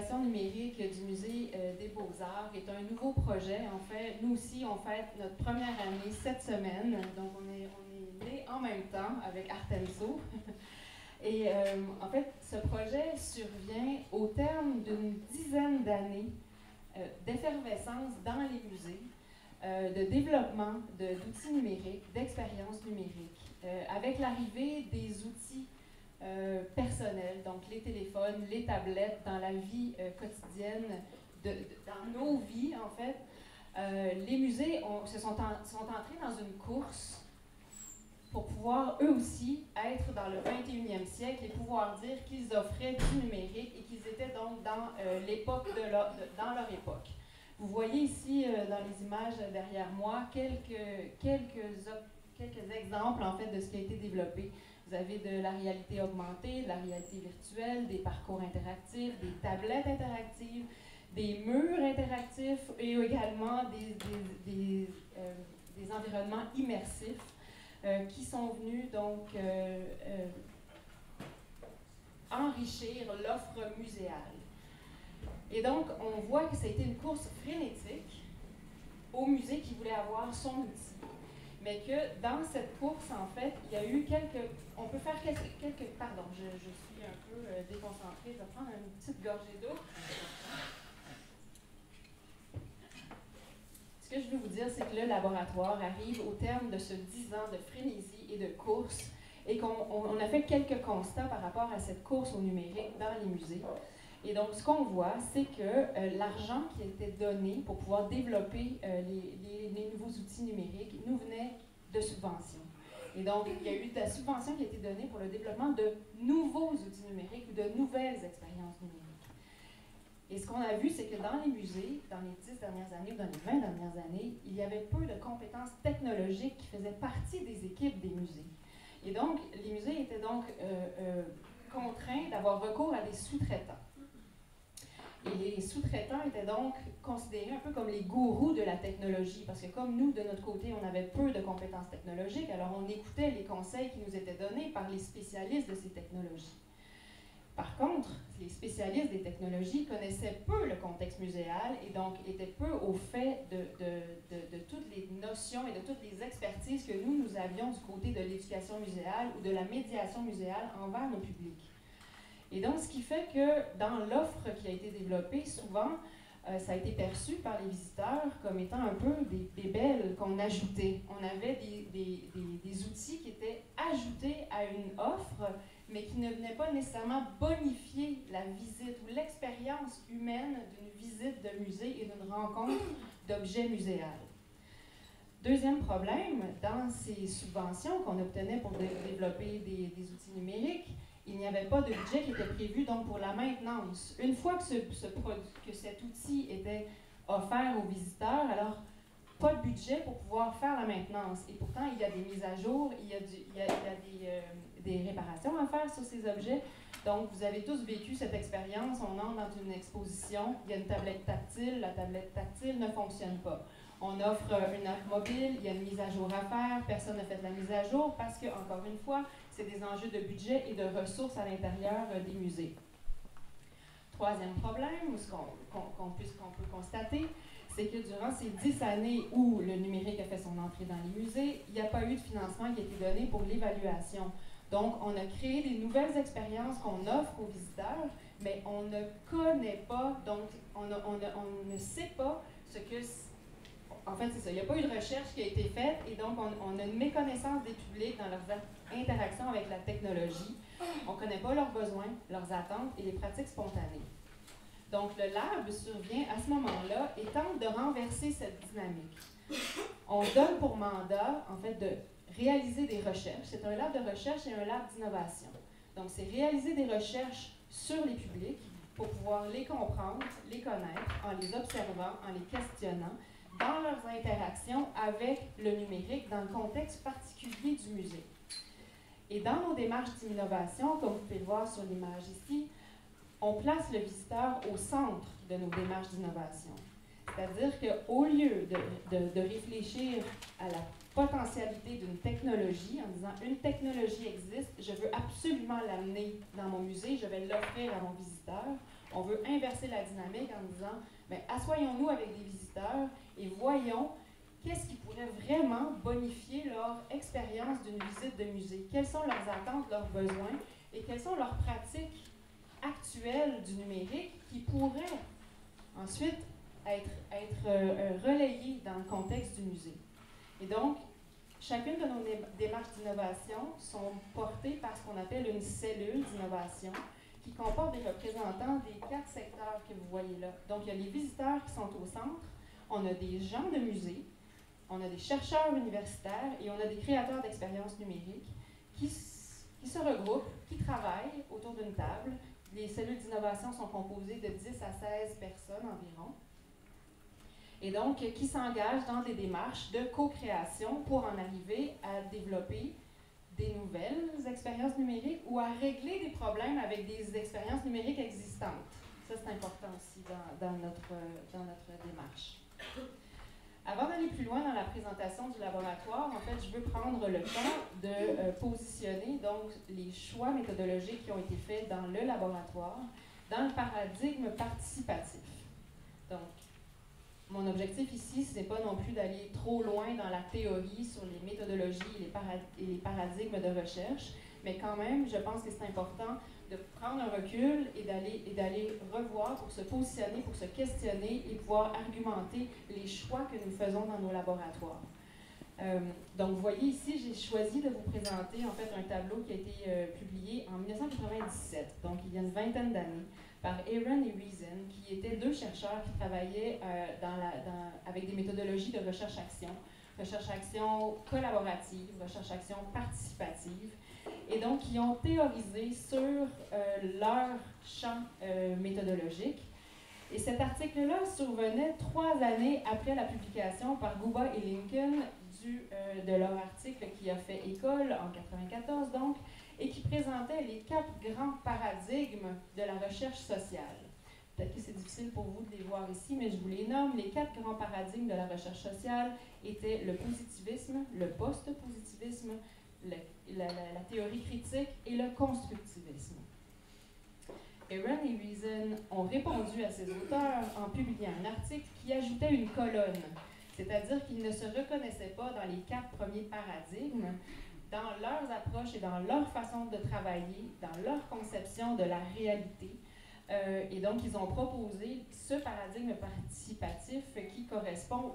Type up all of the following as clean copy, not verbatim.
d'éducation numérique du Musée des Beaux-Arts est un nouveau projet. En fait, nous aussi, on fête notre première année cette semaine. Donc, on est nés en même temps avec Artemso. Et en fait, ce projet survient au terme d'une dizaine d'années d'effervescence dans les musées, de développement d'outils numériques, d'expériences numériques, avec l'arrivée des outils personnels, donc les téléphones, les tablettes dans la vie quotidienne, dans nos vies en fait. Les musées sont entrés dans une course pour pouvoir eux aussi être dans le 21e siècle et pouvoir dire qu'ils offraient du numérique et qu'ils étaient donc dans l'époque dans leur époque. Vous voyez ici dans les images derrière moi quelques exemples en fait de ce qui a été développé. Vous avez de la réalité augmentée, de la réalité virtuelle, des parcours interactifs, des tablettes interactives, des murs interactifs et également des environnements immersifs qui sont venus donc enrichir l'offre muséale. Et donc, on voit que ça a été une course frénétique au musée qui voulait avoir son outil. Mais que dans cette course, en fait, il y a eu on peut faire quelques pardon, je suis un peu déconcentrée, je vais prendre une petite gorgée d'eau. Ce que je veux vous dire, c'est que le laboratoire arrive au terme de ce 10 ans de frénésie et de course et qu'on a fait quelques constats par rapport à cette course au numérique dans les musées. Et donc, ce qu'on voit, c'est que l'argent qui a été donné pour pouvoir développer les nouveaux outils numériques nous venait de subventions. Et donc, il y a eu de la subvention qui a été donnée pour le développement de nouveaux outils numériques ou de nouvelles expériences numériques. Et ce qu'on a vu, c'est que dans les musées, dans les 10 dernières années ou dans les 20 dernières années, il y avait peu de compétences technologiques qui faisaient partie des équipes des musées. Et donc, les musées étaient donc contraints d'avoir recours à des sous-traitants. Et les sous-traitants étaient donc considérés un peu comme les gourous de la technologie, parce que comme nous, de notre côté, on avait peu de compétences technologiques, alors on écoutait les conseils qui nous étaient donnés par les spécialistes de ces technologies. Par contre, les spécialistes des technologies connaissaient peu le contexte muséal et donc étaient peu au fait de toutes les notions et de toutes les expertises que nous avions du côté de l'éducation muséale ou de la médiation muséale envers nos publics. Et donc, ce qui fait que dans l'offre qui a été développée, souvent, ça a été perçu par les visiteurs comme étant un peu des bébelles qu'on ajoutait. On avait des outils qui étaient ajoutés à une offre, mais qui ne venaient pas nécessairement bonifier la visite ou l'expérience humaine d'une visite de musée et d'une rencontre d'objets muséals. Deuxième problème, dans ces subventions qu'on obtenait pour développer des outils numériques, il n'y avait pas de budget qui était prévu donc pour la maintenance. Une fois que cet outil était offert aux visiteurs, alors pas de budget pour pouvoir faire la maintenance. Et pourtant, il y a des mises à jour, il y a des réparations à faire sur ces objets. Donc, vous avez tous vécu cette expérience. On entre dans une exposition, il y a une tablette tactile, la tablette tactile ne fonctionne pas. On offre une app mobile, il y a une mise à jour à faire, personne n'a fait de la mise à jour parce que, encore une fois, c'est des enjeux de budget et de ressources à l'intérieur des musées. Troisième problème, qu'on peut constater, c'est que durant ces 10 années où le numérique a fait son entrée dans les musées, il n'y a pas eu de financement qui a été donné pour l'évaluation. Donc, on a créé des nouvelles expériences qu'on offre aux visiteurs, mais on ne connaît pas, donc on ne sait pas ce que... En fait, c'est ça. Il n'y a pas eu de recherche qui a été faite et donc on a une méconnaissance des publics dans leurs interactions avec la technologie. On ne connaît pas leurs besoins, leurs attentes et les pratiques spontanées. Donc, le lab survient à ce moment-là et tente de renverser cette dynamique. On donne pour mandat, en fait, de réaliser des recherches. C'est un lab de recherche et un lab d'innovation. Donc, c'est réaliser des recherches sur les publics pour pouvoir les comprendre, les connaître, en les observant, en les questionnant, dans leurs interactions avec le numérique dans le contexte particulier du musée. Et dans nos démarches d'innovation, comme vous pouvez le voir sur l'image ici, on place le visiteur au centre de nos démarches d'innovation. C'est-à-dire qu'au lieu de réfléchir à la potentialité d'une technologie en disant une technologie existe, je veux absolument l'amener dans mon musée, je vais l'offrir à mon visiteur, On veut inverser la dynamique en disant, bien, assoyons-nous avec des visiteurs et voyons qu'est-ce qui pourrait vraiment bonifier leur expérience d'une visite de musée. Quelles sont leurs attentes, leurs besoins et quelles sont leurs pratiques actuelles du numérique qui pourraient ensuite être relayées dans le contexte du musée. Et donc, chacune de nos démarches d'innovation sont portées par ce qu'on appelle une cellule d'innovation qui comporte des représentants des 4 secteurs que vous voyez là. Donc, il y a les visiteurs qui sont au centre, on a des gens de musée, on a des chercheurs universitaires et on a des créateurs d'expériences numériques qui se regroupent, qui travaillent autour d'une table. Les cellules d'innovation sont composées de 10 à 16 personnes environ. Et donc, qui s'engagent dans des démarches de co-création pour en arriver à développer des nouvelles expériences numériques ou à régler des problèmes avec des expériences numériques existantes. Ça, c'est important aussi dans notre démarche. Avant d'aller plus loin dans la présentation du laboratoire, en fait, je veux prendre le temps de positionner donc les choix méthodologiques qui ont été faits dans le laboratoire dans le paradigme participatif. Donc, mon objectif ici, ce n'est pas non plus d'aller trop loin dans la théorie sur les méthodologies et les paradigmes de recherche, mais quand même, je pense que c'est important de prendre un recul et d'aller revoir pour se positionner, pour se questionner et pouvoir argumenter les choix que nous faisons dans nos laboratoires. Donc, vous voyez ici, j'ai choisi de vous présenter en fait un tableau qui a été publié en 1997, donc il y a une vingtaine d'années, par Aaron et Reason, qui étaient 2 chercheurs qui travaillaient avec des méthodologies de recherche-action collaborative, recherche-action participative, et donc qui ont théorisé sur leur champ méthodologique. Et cet article-là survenait 3 années après la publication par Guba et Lincoln de leur article qui a fait école en 1994, donc, et qui présentait les 4 grands paradigmes de la recherche sociale. Peut-être que c'est difficile pour vous de les voir ici, mais je vous les nomme. Les 4 grands paradigmes de la recherche sociale étaient le positivisme, le post-positivisme, la théorie critique et le constructivisme. Aaron et Reason ont répondu à ces auteurs en publiant un article qui ajoutait une colonne, c'est-à-dire qu'ils ne se reconnaissaient pas dans les 4 premiers paradigmes, dans leurs approches et dans leur façon de travailler, dans leur conception de la réalité. Et donc, ils ont proposé ce paradigme participatif qui correspond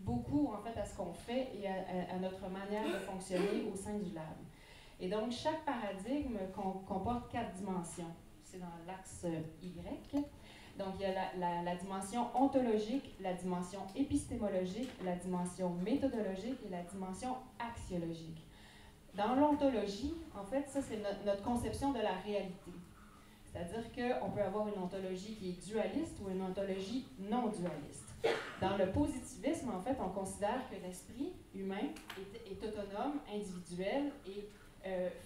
beaucoup en fait à ce qu'on fait et à notre manière de fonctionner au sein du lab. Et donc, chaque paradigme comporte 4 dimensions. C'est dans l'axe Y. Donc, il y a la dimension ontologique, la dimension épistémologique, la dimension méthodologique et la dimension axiologique. Dans l'ontologie, en fait, ça, c'est notre conception de la réalité. C'est-à-dire qu'on peut avoir une ontologie qui est dualiste ou une ontologie non dualiste. Dans le positivisme, en fait, on considère que l'esprit humain est autonome, individuel et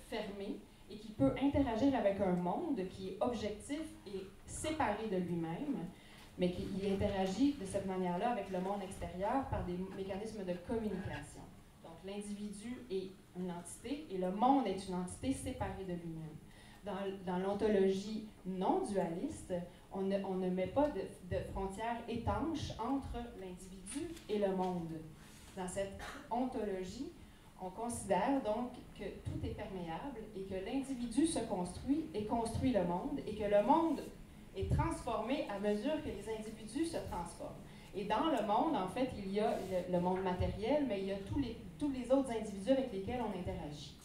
fermé, et qui peut interagir avec un monde qui est objectif et séparé de lui-même, mais qui interagit de cette manière-là avec le monde extérieur par des mécanismes de communication. Donc, l'individu est une entité et le monde est une entité séparée de lui-même. Dans l'ontologie non dualiste, on ne met pas de frontières étanches entre l'individu et le monde. Dans cette ontologie, on considère donc que tout est perméable et que l'individu se construit et construit le monde et que le monde est transformé à mesure que les individus se transforment. Et dans le monde, en fait, il y a le monde matériel, mais il y a tous les autres individus avec lesquels on interagit.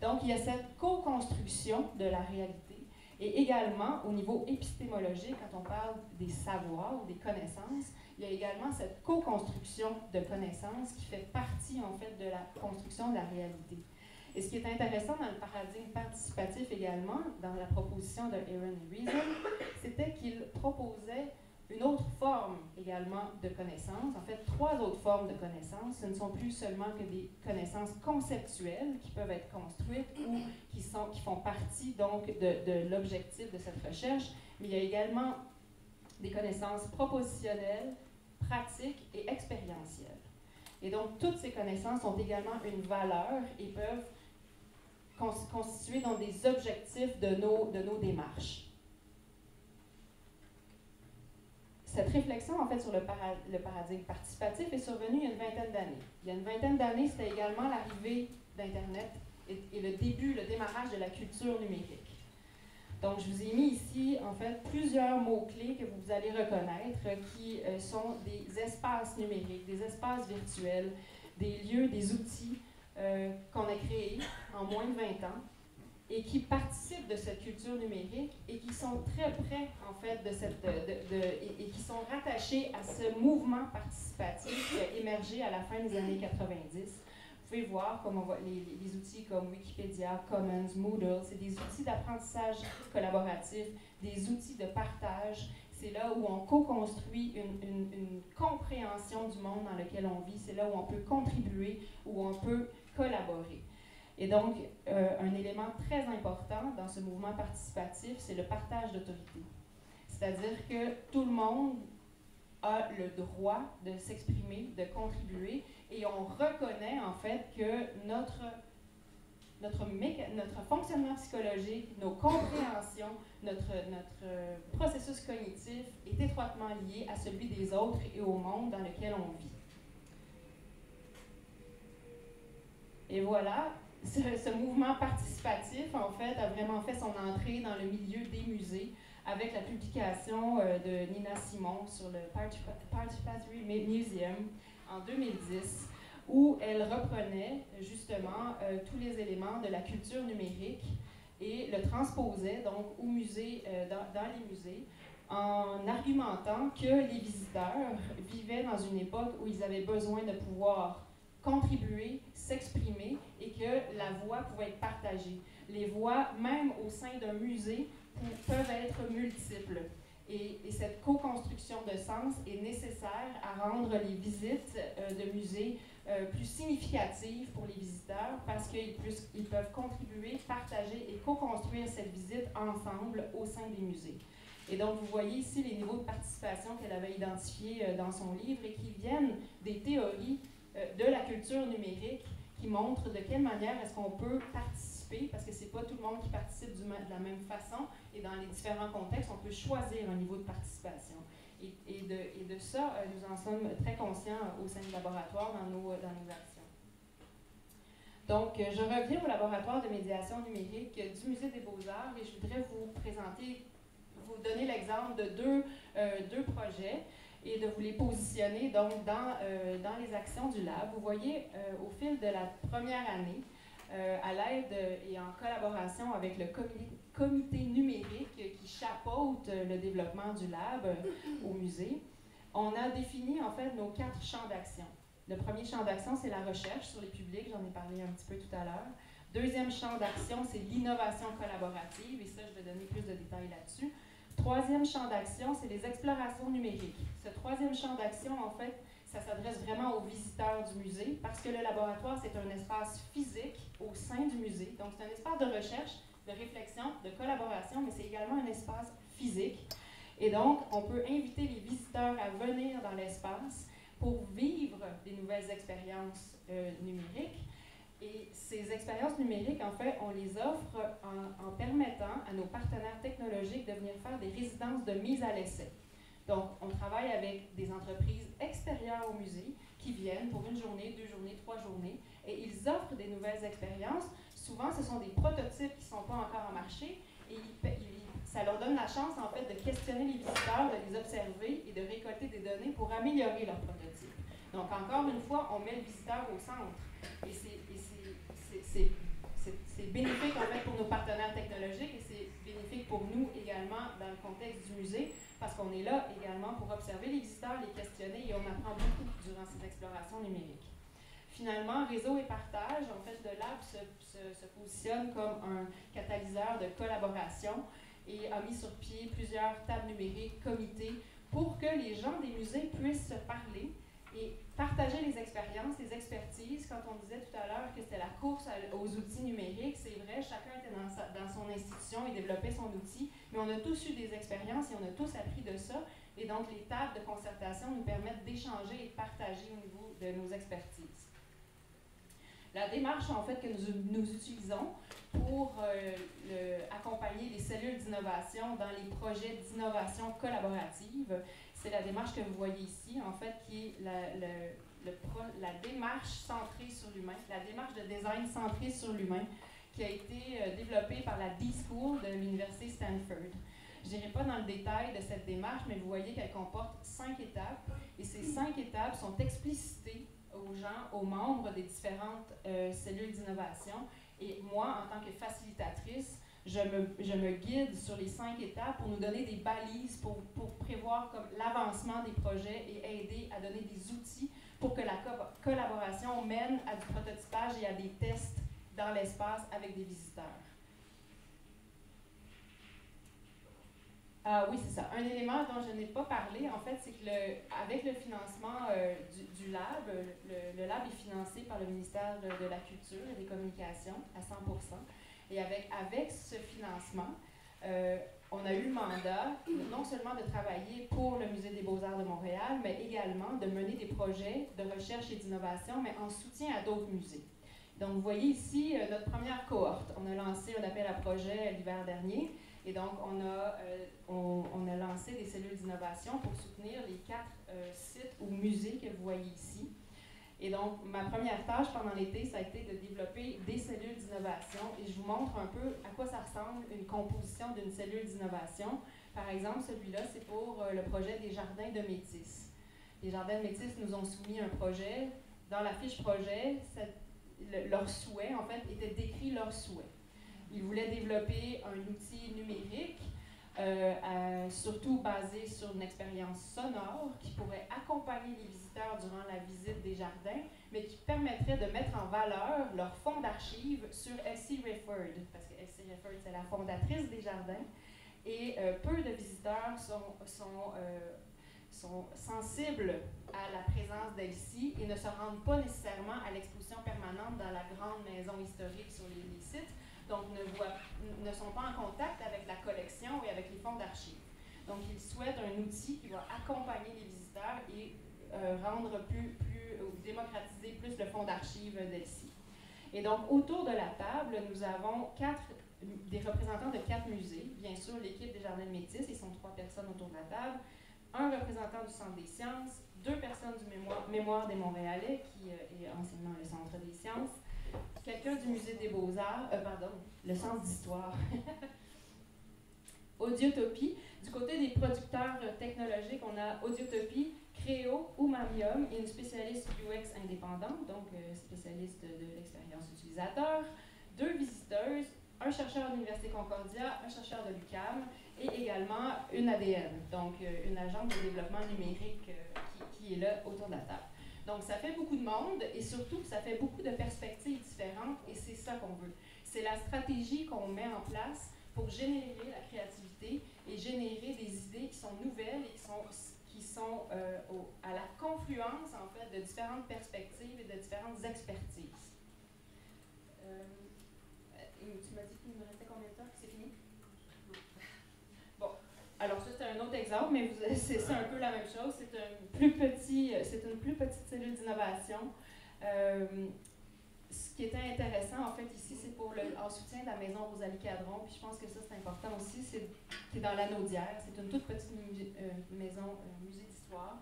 Donc, il y a cette co-construction de la réalité. Et également, au niveau épistémologique, quand on parle des savoirs ou des connaissances, il y a également cette co-construction de connaissances qui fait partie, en fait, de la construction de la réalité. Et ce qui est intéressant dans le paradigme participatif également, dans la proposition de Aaron et Reason, c'était qu'il proposait une autre forme également de connaissances, en fait 3 autres formes de connaissances. Ce ne sont plus seulement que des connaissances conceptuelles qui peuvent être construites ou qui font partie donc de l'objectif de cette recherche, mais il y a également des connaissances propositionnelles, pratiques et expérientielles. Et donc toutes ces connaissances ont également une valeur et peuvent constituer donc des objectifs de nos démarches. cette réflexion, en fait, sur le paradigme participatif est survenue il y a une vingtaine d'années. Il y a une vingtaine d'années, c'était également l'arrivée d'Internet et le démarrage de la culture numérique. Donc, je vous ai mis ici, en fait, plusieurs mots-clés que vous allez reconnaître qui sont des espaces numériques, des espaces virtuels, des lieux, des outils qu'on a créés en moins de 20 ans et qui participent de cette culture numérique et qui sont très près, en fait, et qui sont rattachés à ce mouvement participatif qui a émergé à la fin des années 90. Vous pouvez voir comme les outils comme Wikipédia, Commons, Moodle, c'est des outils d'apprentissage collaboratif, des outils de partage. C'est là où on co-construit une compréhension du monde dans lequel on vit. C'est là où on peut contribuer, où on peut collaborer. Et donc, un élément très important dans ce mouvement participatif, c'est le partage d'autorité. C'est-à-dire que tout le monde a le droit de s'exprimer, de contribuer, et on reconnaît en fait que notre fonctionnement psychologique, nos compréhensions, notre processus cognitif est étroitement lié à celui des autres et au monde dans lequel on vit. Et voilà, ce mouvement participatif, en fait, a vraiment fait son entrée dans le milieu des musées avec la publication de Nina Simon sur le Participatory Museum en 2010, où elle reprenait justement tous les éléments de la culture numérique et le transposait donc au musée, dans les musées, en argumentant que les visiteurs vivaient dans une époque où ils avaient besoin de pouvoir contribuer, s'exprimer et que la voix pouvait être partagée. Les voix, même au sein d'un musée, peuvent être multiples. Et cette co-construction de sens est nécessaire à rendre les visites de musées plus significatives pour les visiteurs parce qu'ils peuvent contribuer, partager et co-construire cette visite ensemble au sein des musées. Et donc, vous voyez ici les niveaux de participation qu'elle avait identifiés dans son livre et qui viennent des théories de la culture numérique qui montrent de quelle manière est-ce qu'on peut participer, parce que c'est pas tout le monde qui participe de la même façon, et dans les différents contextes, on peut choisir un niveau de participation. Et de ça, nous en sommes très conscients au sein du laboratoire dans nos actions. Donc, je reviens au laboratoire de médiation numérique du Musée des Beaux-Arts et je voudrais vous donner l'exemple de deux projets et de vous les positionner donc dans les actions du lab. Vous voyez, au fil de la première année, à l'aide et en collaboration avec le comité numérique qui chapeaute le développement du lab au musée, on a défini en fait nos 4 champs d'action. Le premier champ d'action, c'est la recherche sur les publics, j'en ai parlé un petit peu tout à l'heure. Deuxième champ d'action, c'est l'innovation collaborative, et ça, je vais donner plus de détails là-dessus. Troisième champ d'action, c'est les explorations numériques. Ce troisième champ d'action, en fait, ça s'adresse vraiment aux visiteurs du musée parce que le laboratoire, c'est un espace physique au sein du musée. Donc, c'est un espace de recherche, de réflexion, de collaboration, mais c'est également un espace physique. Et donc, on peut inviter les visiteurs à venir dans l'espace pour vivre des nouvelles expériences numériques. Et ces expériences numériques, en fait, on les offre en permettant à nos partenaires technologiques de venir faire des résidences de mise à l'essai. Donc, on travaille avec des entreprises extérieures au musée qui viennent pour 1 journée, 2 journées, 3 journées, et ils offrent des nouvelles expériences. Souvent, ce sont des prototypes qui ne sont pas encore en marché, et ça leur donne la chance, en fait, de questionner les visiteurs, de les observer et de récolter des données pour améliorer leurs prototypes. Donc, encore une fois, on met le visiteur au centre. Et c'est bénéfique en fait pour nos partenaires technologiques et c'est bénéfique pour nous également dans le contexte du musée parce qu'on est là également pour observer les visiteurs, les questionner et on apprend beaucoup durant ces explorations numériques. Finalement, réseau et partage, en fait, le lab se positionne comme un catalyseur de collaboration et a mis sur pied plusieurs tables numériques, comités, pour que les gens des musées puissent se parler et partager les expériences, les expertises. Quand on disait tout à l'heure que c'était la course aux outils numériques, c'est vrai, chacun était dans son institution et développait son outil, mais on a tous eu des expériences et on a tous appris de ça. Et donc, les tables de concertation nous permettent d'échanger et de partager au niveau de nos expertises. La démarche, en fait, que nous utilisons pour accompagner les cellules d'innovation dans les projets d'innovation collaborative, c'est la démarche que vous voyez ici, en fait, qui est la démarche centrée sur l'humain, la démarche de design centrée sur l'humain, qui a été développée par la D-School de l'Université Stanford. Je n'irai pas dans le détail de cette démarche, mais vous voyez qu'elle comporte 5 étapes, et ces 5 étapes sont explicitées aux gens, aux membres des différentes cellules d'innovation. Et moi, en tant que facilitatrice, je me guide sur les 5 étapes pour nous donner des balises, pour prévoir comme l'avancement des projets et aider à donner des outils pour que la collaboration mène à du prototypage et à des tests dans l'espace avec des visiteurs. Oui, c'est ça. Un élément dont je n'ai pas parlé, en fait, c'est que avec le financement du lab, le lab est financé par le ministère de la Culture et des Communications à 100%. Et avec ce financement, on a eu le mandat non seulement de travailler pour le Musée des Beaux-Arts de Montréal, mais également de mener des projets de recherche et d'innovation, mais en soutien à d'autres musées. Donc, vous voyez ici notre première cohorte. On a lancé un appel à projet l'hiver dernier. Et donc, on a lancé des cellules d'innovation pour soutenir les 4 sites ou musées que vous voyez ici. Et donc, ma première tâche pendant l'été, ça a été de développer des cellules d'innovation. Et je vous montre un peu à quoi ça ressemble une composition d'une cellule d'innovation. Par exemple, celui-là, c'est pour le projet des Jardins de Métis. Les Jardins de Métis nous ont soumis un projet. Dans la fiche projet, leur souhait, en fait, était décrit leur souhait. Ils voulaient développer un outil numérique, surtout basé sur une expérience sonore qui pourrait accompagner les visiteurs durant la visite des jardins, mais qui permettrait de mettre en valeur leur fonds d'archives sur Elsie Raiford, parce que Elsie Raiford, c'est la fondatrice des jardins, et peu de visiteurs sont sensibles à la présence d'Elsie et ne se rendent pas nécessairement à l'exposition permanente dans la grande maison historique sur les sites, donc ne sont pas en contact avec la collection et avec les fonds d'archives. Donc, ils souhaitent un outil qui va accompagner les visiteurs et démocratiser plus le fonds d'archives d'Elsie. Et donc, autour de la table, nous avons des représentants de 4 musées. Bien sûr, l'équipe des Jardins de Métis, ils sont 3 personnes autour de la table. Un représentant du Centre des sciences, 2 personnes du Mémoire des Montréalais, qui est anciennement le Centre des sciences, quelqu'un du Musée des Beaux-Arts, le Centre d'histoire, Audiotopie. Du côté des producteurs technologiques, on a Audiotopie, Créo, Umamium et une spécialiste UX indépendante, donc spécialiste de l'expérience utilisateur, 2 visiteuses, un chercheur de l'Université Concordia, un chercheur de l'UQAM et également une ADN, donc une agence de développement numérique qui est là autour de la table. Donc, ça fait beaucoup de monde et surtout, ça fait beaucoup de perspectives différentes et c'est ça qu'on veut. C'est la stratégie qu'on met en place pour générer la créativité et générer des idées qui sont nouvelles et qui sont à la confluence, en fait, de différentes perspectives et de différentes expertises. Tu m'as dit qu'il me restait combien de temps? C'est fini? Bon. Alors, ça, c'est un autre exemple, mais c'est un peu la même chose. C'est une plus petite cellule d'innovation. Ce qui était intéressant, en fait, ici, c'est en soutien de la maison Rosalie Cadron, puis je pense que ça, c'est important aussi, c'est dans l'Anaudière. C'est une toute petite maison, musée d'histoire.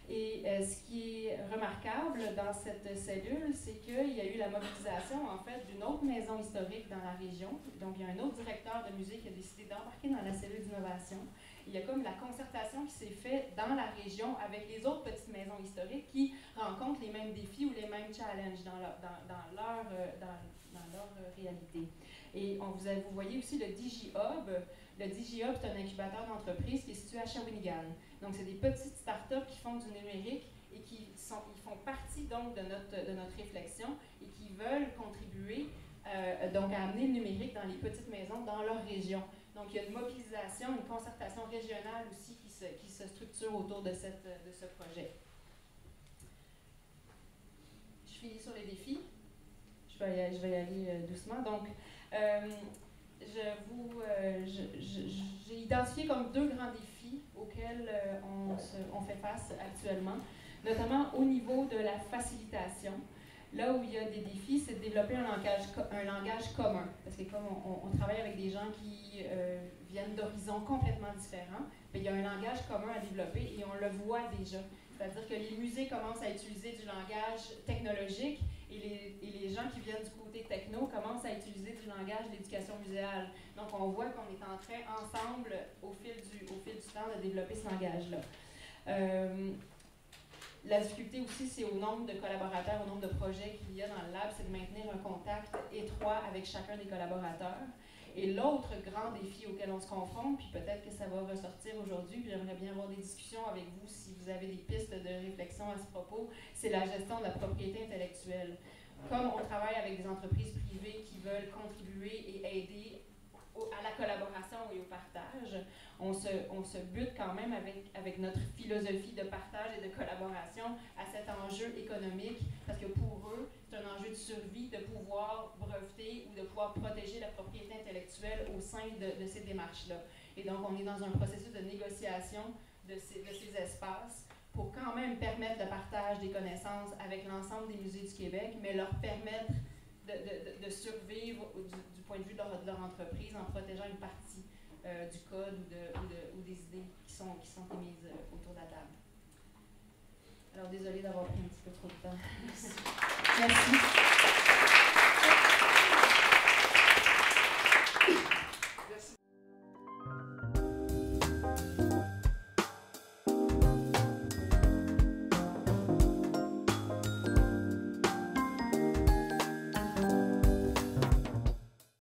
Et ce qui est remarquable dans cette cellule, c'est qu'il y a eu la mobilisation, en fait, d'une autre maison historique dans la région. Donc, il y a un autre directeur de musée qui a décidé d'embarquer dans la cellule d'innovation. Il y a comme la concertation qui s'est faite dans la région avec les autres petites maisons historiques qui rencontrent les mêmes défis ou les mêmes challenges dans leur réalité. Et vous voyez aussi le DigiHub. Le DigiHub, c'est un incubateur d'entreprise qui est situé à Shawinigan. Donc, c'est des petites startups qui font du numérique et qui font partie donc de notre réflexion et qui veulent contribuer donc à amener le numérique dans les petites maisons dans leur région. Donc, il y a une mobilisation, une concertation régionale aussi qui se structure autour de ce projet. Je finis sur les défis. Je vais y aller doucement. Donc, j'ai identifié comme 2 grands défis auxquels on fait face actuellement, notamment au niveau de la facilitation. Là où il y a des défis, c'est de développer un langage commun, parce que comme on travaille avec des gens qui viennent d'horizons complètement différents, mais il y a un langage commun à développer et on le voit déjà. C'est-à-dire que les musées commencent à utiliser du langage technologique et les gens qui viennent du côté techno commencent à utiliser du langage d'éducation muséale. Donc, on voit qu'on est en train, ensemble, au fil du temps, de développer ce langage-là. La difficulté aussi, c'est au nombre de collaborateurs, au nombre de projets qu'il y a dans le lab, c'est de maintenir un contact étroit avec chacun des collaborateurs. Et l'autre grand défi auquel on se confronte, puis peut-être que ça va ressortir aujourd'hui, puis j'aimerais bien avoir des discussions avec vous si vous avez des pistes de réflexion à ce propos, c'est la gestion de la propriété intellectuelle. Comme on travaille avec des entreprises privées qui veulent contribuer et aider à la collaboration et au partage, on se bute quand même avec notre philosophie de partage et de collaboration à cet enjeu économique, parce que pour eux, c'est un enjeu de survie de pouvoir breveter ou de pouvoir protéger la propriété intellectuelle au sein de ces démarches-là. Et donc, on est dans un processus de négociation de ces espaces pour quand même permettre le partage des connaissances avec l'ensemble des musées du Québec, mais leur permettre de survivre du point de vue de leur entreprise en protégeant une partie du code ou des idées qui sont émises autour de la table. Alors, désolée d'avoir pris un petit peu trop de temps. Merci.